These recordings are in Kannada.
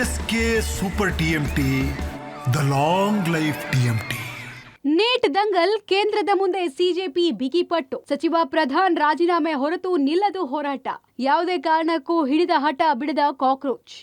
S K super TMT, the long life TMT. NEET ದಂಗಲ್, ಕೇಂದ್ರದ ಮುಂದೆ ಸಿಜೆಪಿ ಬಿಗಿಪಟ್ಟು. ಸಚಿವ ಪ್ರಧಾನ್ ರಾಜೀನಾಮೆ ಹೊರತು ನಿಲ್ಲದು ಹೋರಾಟ. ಯಾವುದೇ ಕಾರಣಕ್ಕೂ ಹಿಡಿದ ಹಠ ಬಿಡದ ಕಾಕ್ರೋಚ್.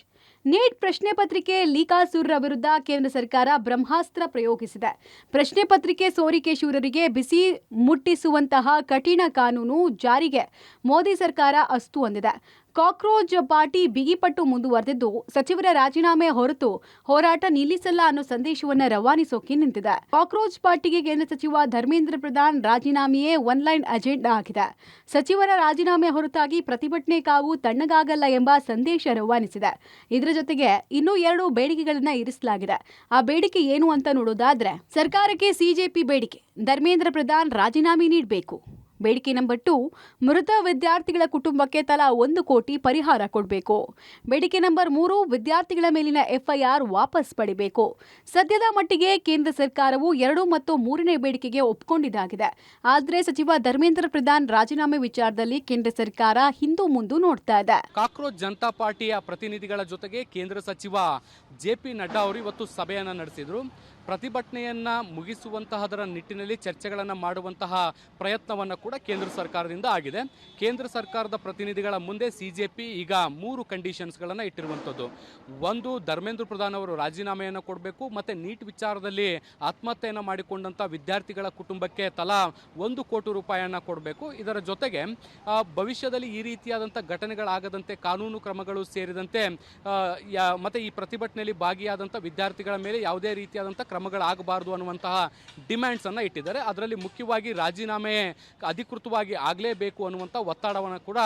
ನೀಟ್ ಪ್ರಶ್ನೆ ಪತ್ರಿಕೆ ಲೀಕಾಸುರರ ವಿರುದ್ಧ ಕೇಂದ್ರ ಸರ್ಕಾರ ಬ್ರಹ್ಮಾಸ್ತ್ರ ಪ್ರಯೋಗಿಸಿದೆ. ಪ್ರಶ್ನೆ ಪತ್ರಿಕೆ ಸೋರಿಕೆ ಶೂರರಿಗೆ ಬಿಸಿ ಮುಟ್ಟಿಸುವಂತಹ ಕಠಿಣ ಕಾನೂನು ಜಾರಿಗೆ ಮೋದಿ ಸರ್ಕಾರ ಅಸ್ತು ಹೊಂದಿದೆ. ಕಾಕ್ರೋಚ್ ಪಾರ್ಟಿ ಬಿಗಿಪಟ್ಟು ಮುಂದುವರೆದಿದ್ದು, ಸಚಿವರ ರಾಜೀನಾಮೆ ಹೊರತು ಹೋರಾಟ ನಿಲ್ಲಿಸಲ್ಲ ಅನ್ನೋ ಸಂದೇಶವನ್ನು ರವಾನಿಸೋಕೆ ನಿಂತಿದೆ. ಕಾಕ್ರೋಚ್ ಪಾರ್ಟಿಗೆ ಕೇಂದ್ರ ಸಚಿವ ಧರ್ಮೇಂದ್ರ ಪ್ರಧಾನ್ ರಾಜೀನಾಮೆಯೇ ಒನ್ಲೈನ್ ಅಜೆಂಡಾ ಆಗಿದೆ. ಸಚಿವರ ರಾಜೀನಾಮೆ ಹೊರತಾಗಿ ಪ್ರತಿಭಟನೆ ಕಾವು ತಣ್ಣಗಾಗಲ್ಲ ಎಂಬ ಸಂದೇಶ ರವಾನಿಸಿದೆ. ಇದರ ಜೊತೆಗೆ ಇನ್ನೂ 2 ಬೇಡಿಕೆಗಳನ್ನ ಇರಿಸಲಾಗಿದೆ. ಆ ಬೇಡಿಕೆ ಏನು ಅಂತ ನೋಡೋದಾದ್ರೆ, ಸರ್ಕಾರಕ್ಕೆ ಸಿಜೆಪಿ ಬೇಡಿಕೆ, ಧರ್ಮೇಂದ್ರ ಪ್ರಧಾನ್ ರಾಜೀನಾಮೆ ನೀಡಬೇಕು. ಬೇಡಿಕೆ ನಂಬರ್ 2, ಮೃತ ವಿದ್ಯಾರ್ಥಿಗಳ ಕುಟುಂಬಕ್ಕೆ ತಲಾ 1 ಕೋಟಿ ಪರಿಹಾರ ಕೊಡಬೇಕು. ಬೇಡಿಕೆ ನಂಬರ್ 3, ವಿದ್ಯಾರ್ಥಿಗಳ ಮೇಲಿನ ಎಫ್ಐಆರ್ ವಾಪಸ್ ಪಡಿಬೇಕು. ಸದ್ಯದ ಮಟ್ಟಿಗೆ ಕೇಂದ್ರ ಸರ್ಕಾರವು 2 ಮತ್ತು 3ನೇ ಬೇಡಿಕೆಗೆ ಒಪ್ಪಿಕೊಂಡಿದ್ದಾಗಿದೆ. ಆದರೆ ಸಚಿವ ಧರ್ಮೇಂದ್ರ ಪ್ರಧಾನ್ ರಾಜೀನಾಮೆ ವಿಚಾರದಲ್ಲಿ ಕೇಂದ್ರ ಸರ್ಕಾರ ಹಿಂದು ಮುಂದು ನೋಡ್ತಾ ಇದೆ. ಕಾಕ್ರೋಚ್ ಜನತಾ ಪಾರ್ಟಿಯ ಪ್ರತಿನಿಧಿಗಳ ಜೊತೆಗೆ ಕೇಂದ್ರ ಸಚಿವ ಜೆ.ಪಿ. ನಡ್ಡಾ ಅವರು ಇವತ್ತು ಸಭೆಯನ್ನು ನಡೆಸಿದರು. ಪ್ರತಿಭಟನೆಯನ್ನ ಮುಗಿಸುವಂತಹದರ ನಿಟ್ಟಿನಲ್ಲಿ ಚರ್ಚೆಗಳನ್ನು ಮಾಡುವಂತಹ ಪ್ರಯತ್ನವನ್ನು ಕೂಡ ಕೇಂದ್ರ ಸರ್ಕಾರದಿಂದ ಆಗಿದೆ. ಕೇಂದ್ರ ಸರ್ಕಾರದ ಪ್ರತಿನಿಧಿಗಳ ಮುಂದೆ ಸಿಜೆಪಿ ಈಗ 3 ಕಂಡೀಷನ್ಸ್ಗಳನ್ನು ಇಟ್ಟಿರುವಂಥದ್ದು. 1, ಧರ್ಮೇಂದ್ರ ಪ್ರಧಾನ್ ಅವರು ರಾಜೀನಾಮೆಯನ್ನು ಕೊಡಬೇಕು, ಮತ್ತು ನೀಟ್ ವಿಚಾರದಲ್ಲಿ ಆತ್ಮಹತ್ಯೆಯನ್ನು ಮಾಡಿಕೊಂಡಂಥ ವಿದ್ಯಾರ್ಥಿಗಳ ಕುಟುಂಬಕ್ಕೆ ತಲಾ 1 ಕೋಟಿ ರೂಪಾಯಿಯನ್ನು ಕೊಡಬೇಕು. ಇದರ ಜೊತೆಗೆ ಭವಿಷ್ಯದಲ್ಲಿ ಈ ರೀತಿಯಾದಂಥ ಘಟನೆಗಳಾಗದಂತೆ ಕಾನೂನು ಕ್ರಮಗಳು ಸೇರಿದಂತೆ ಮತ್ತು ಈ ಪ್ರತಿಭಟನೆಯಲ್ಲಿ ಭಾಗಿಯಾದಂಥ ವಿದ್ಯಾರ್ಥಿಗಳ ಮೇಲೆ ಯಾವುದೇ ರೀತಿಯಾದಂಥ ಕ್ರಮಗಳಾಗಬಾರದು ಅನ್ನುವಂತಹ ಡಿಮ್ಯಾಂಡ್ಸ್ ಅನ್ನು ಇಟ್ಟಿದ್ದಾರೆ. ಅದರಲ್ಲಿ ಮುಖ್ಯವಾಗಿ ರಾಜೀನಾಮೆ ಅಧಿಕೃತವಾಗಿ ಆಗಲೇಬೇಕು ಅನ್ನುವಂಥ ಒತ್ತಡವನ್ನು ಕೂಡ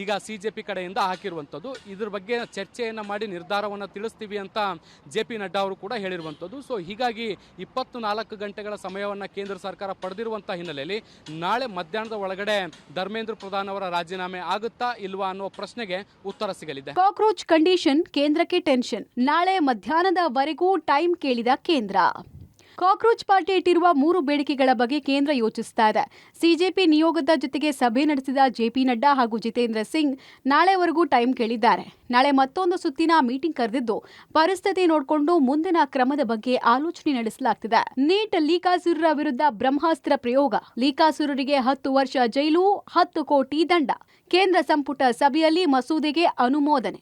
ಈಗ ಸಿಜೆಪಿ ಕಡೆಯಿಂದ ಹಾಕಿರುವಂಥದ್ದು. ಇದ್ರ ಬಗ್ಗೆ ಚರ್ಚೆಯನ್ನು ಮಾಡಿ ನಿರ್ಧಾರವನ್ನು ತಿಳಿಸ್ತೀವಿ ಅಂತ ಜೆ.ಪಿ. ನಡ್ಡಾ ಅವರು ಕೂಡ ಹೇಳಿರುವಂಥದ್ದು. ಸೊ ಹೀಗಾಗಿ 24 ಗಂಟೆಗಳ ಸಮಯವನ್ನು ಕೇಂದ್ರ ಸರ್ಕಾರ ಪಡೆದಿರುವಂಥ ಹಿನ್ನೆಲೆಯಲ್ಲಿ ನಾಳೆ ಮಧ್ಯಾಹ್ನದ ಒಳಗಡೆ ಧರ್ಮೇಂದ್ರ ಪ್ರಧಾನ್ ಅವರ ರಾಜೀನಾಮೆ ಆಗುತ್ತಾ ಇಲ್ವಾ ಅನ್ನೋ ಪ್ರಶ್ನೆಗೆ ಉತ್ತರ ಸಿಗಲಿದೆ. ಕಾಕ್ರೋಚ್ ಕಂಡೀಷನ್, ಕೇಂದ್ರಕ್ಕೆ ಟೆನ್ಷನ್. ನಾಳೆ ಮಧ್ಯಾಹ್ನದವರೆಗೂ ಟೈಮ್ ಕೇಳಿದ ಕೇಂದ್ರ. ಕಾಕ್ರೋಚ್ ಪಾರ್ಟಿ ಇಟ್ಟಿರುವ 3 ಬೇಡಿಕೆಗಳ ಬಗ್ಗೆ ಕೇಂದ್ರ ಯೋಚಿಸ್ತಾ ಇದೆ. ಸಿಜೆಪಿ ನಿಯೋಗದ ಜೊತೆಗೆ ಸಭೆ ನಡೆಸಿದ ಜೆ.ಪಿ. ನಡ್ಡಾ ಹಾಗೂ ಜಿತೇಂದ್ರ ಸಿಂಗ್ ನಾಳೆವರೆಗೂ ಟೈಮ್ ಕೇಳಿದ್ದಾರೆ. ನಾಳೆ ಮತ್ತೊಂದು ಸುತ್ತಿನ ಮೀಟಿಂಗ್ ಕರೆದಿದ್ದು, ಪರಿಸ್ಥಿತಿ ನೋಡಿಕೊಂಡು ಮುಂದಿನ ಕ್ರಮದ ಬಗ್ಗೆ ಆಲೋಚನೆ ನಡೆಸಲಾಗ್ತಿದೆ. ನೀಟ್ ಲೀಕಾಸುರರ ವಿರುದ್ಧ ಬ್ರಹ್ಮಾಸ್ತ್ರ ಪ್ರಯೋಗ. ಲೀಕಾಸುರರಿಗೆ 10 ವರ್ಷ ಜೈಲು, 10 ಕೋಟಿ ದಂಡ. ಕೇಂದ್ರ ಸಂಪುಟ ಸಭೆಯಲ್ಲಿ ಮಸೂದೆಗೆ ಅನುಮೋದನೆ.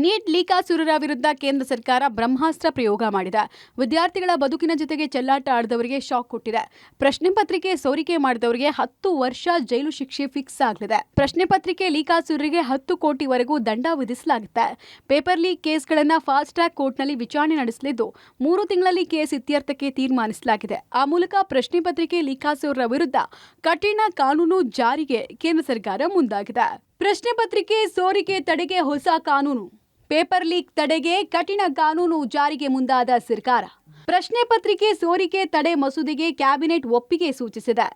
ನೀಟ್ ಲೀಕಾಸುರರ ವಿರುದ್ಧ ಕೇಂದ್ರ ಸರ್ಕಾರ ಬ್ರಹ್ಮಾಸ್ತ್ರ ಪ್ರಯೋಗ ಮಾಡಿದೆ. ವಿದ್ಯಾರ್ಥಿಗಳ ಬದುಕಿನ ಜೊತೆಗೆ ಚೆಲ್ಲಾಟ ಆಡಿದವರಿಗೆ ಶಾಕ್ ಕೊಟ್ಟಿದೆ. ಪ್ರಶ್ನೆ ಪತ್ರಿಕೆ ಸೋರಿಕೆ ಮಾಡಿದವರಿಗೆ 10 ವರ್ಷ ಜೈಲು ಶಿಕ್ಷೆ ಫಿಕ್ಸ್ ಆಗಲಿದೆ. ಪ್ರಶ್ನೆ ಪತ್ರಿಕೆ ಲೀಕಾಸುರರಿಗೆ 10 ಕೋಟಿವರೆಗೂ ದಂಡ ವಿಧಿಸಲಾಗುತ್ತೆ. ಪೇಪರ್ ಲೀಕ್ ಕೇಸ್ಗಳನ್ನು ಫಾಸ್ಟ್ ಟ್ರ್ಯಾಕ್ ಕೋರ್ಟ್ನಲ್ಲಿ ವಿಚಾರಣೆ ನಡೆಸಲಿದ್ದು, 3 ತಿಂಗಳಲ್ಲಿ ಕೇಸ್ ಇತ್ಯರ್ಥಕ್ಕೆ ತೀರ್ಮಾನಿಸಲಾಗಿದೆ. ಆ ಮೂಲಕ ಪ್ರಶ್ನೆ ಪತ್ರಿಕೆ ಲೀಕಾಸುರರ ವಿರುದ್ಧ ಕಠಿಣ ಕಾನೂನು ಜಾರಿಗೆ ಕೇಂದ್ರ ಸರ್ಕಾರ ಮುಂದಾಗಿದೆ. ಪ್ರಶ್ನೆ ಪತ್ರಿಕೆ ಸೋರಿಕೆ ತಡೆಗೆ ಹೊಸ ಕಾನೂನು. ಪೇಪರ್ ಲೀಕ್ ತಡೆಗೆ ಕಠಿಣ ಕಾನೂನು ಜಾರಿಗೆ ಮುಂದಾದ ಸರ್ಕಾರ. ಪ್ರಶ್ನೆ ಪತ್ರಿಕೆ ಸೋರಿಕೆ ತಡೆ ಮಸೂದೆಗೆ ಕ್ಯಾಬಿನೆಟ್ ಒಪ್ಪಿಗೆ ಸೂಚಿಸಿದೆ.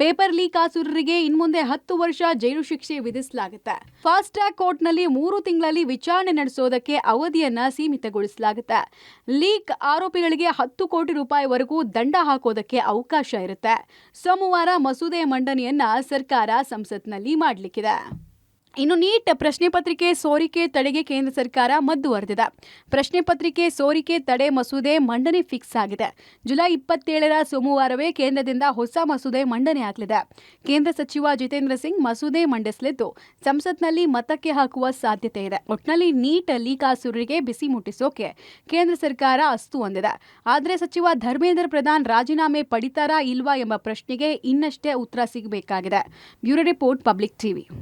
ಪೇಪರ್ ಲೀಕಾಸುರರಿಗೆ ಇನ್ಮುಂದೆ 10 ವರ್ಷ ಜೈಲು ಶಿಕ್ಷೆ ವಿಧಿಸಲಾಗುತ್ತೆ. ಫಾಸ್ಟ್ ಟ್ರ್ಯಾಕ್ ಕೋರ್ಟ್ನಲ್ಲಿ 3 ತಿಂಗಳಲ್ಲಿ ವಿಚಾರಣೆ ನಡೆಸೋದಕ್ಕೆ ಅವಧಿಯನ್ನ ಸೀಮಿತಗೊಳಿಸಲಾಗುತ್ತೆ. ಲೀಕ್ ಆರೋಪಿಗಳಿಗೆ 10 ಕೋಟಿ ರೂಪಾಯಿವರೆಗೂ ದಂಡ ಹಾಕೋದಕ್ಕೆ ಅವಕಾಶ ಇರುತ್ತೆ. ಸೋಮವಾರ ಮಸೂದೆ ಮಂಡನೆಯನ್ನ ಸರ್ಕಾರ ಸಂಸತ್ನಲ್ಲಿ ಮಾಡಲಿಕ್ಕಿದೆ. ಇನ್ನು ನೀಟ್ ಪ್ರಶ್ನೆ ಪತ್ರಿಕೆ ಸೋರಿಕೆ ತಡೆಗೆ ಕೇಂದ್ರ ಸರ್ಕಾರ ಮದ್ದುವರೆದಿದೆ. ಪ್ರಶ್ನೆ ಪತ್ರಿಕೆ ಸೋರಿಕೆ ತಡೆ ಮಸೂದೆ ಮಂಡನೆ ಫಿಕ್ಸ್ ಆಗಿದೆ. ಜುಲೈ 27ರ ಸೋಮವಾರವೇ ಕೇಂದ್ರದಿಂದ ಹೊಸ ಮಸೂದೆ ಮಂಡನೆ ಆಗಲಿದೆ. ಕೇಂದ್ರ ಸಚಿವ ಜಿತೇಂದ್ರ ಸಿಂಗ್ ಮಸೂದೆ ಮಂಡಿಸಲಿದ್ದು, ಸಂಸತ್ನಲ್ಲಿ ಮತಕ್ಕೆ ಹಾಕುವ ಸಾಧ್ಯತೆ ಇದೆ. ಒಟ್ನಲ್ಲಿ ನೀಟ್ ಲೀಕಾಸುರರಿಗೆ ಬಿಸಿ ಮುಟ್ಟಿಸೋಕೆ ಕೇಂದ್ರ ಸರ್ಕಾರ ಅಸ್ತು ಹೊಂದಿದೆ. ಆದರೆ ಸಚಿವ ಧರ್ಮೇಂದ್ರ ಪ್ರಧಾನ್ ರಾಜೀನಾಮೆ ಪಡಿತಾರಾ ಇಲ್ವಾ ಎಂಬ ಪ್ರಶ್ನೆಗೆ ಇನ್ನಷ್ಟೇ ಉತ್ತರ ಸಿಗಬೇಕಾಗಿದೆ. Bureau report, public TV.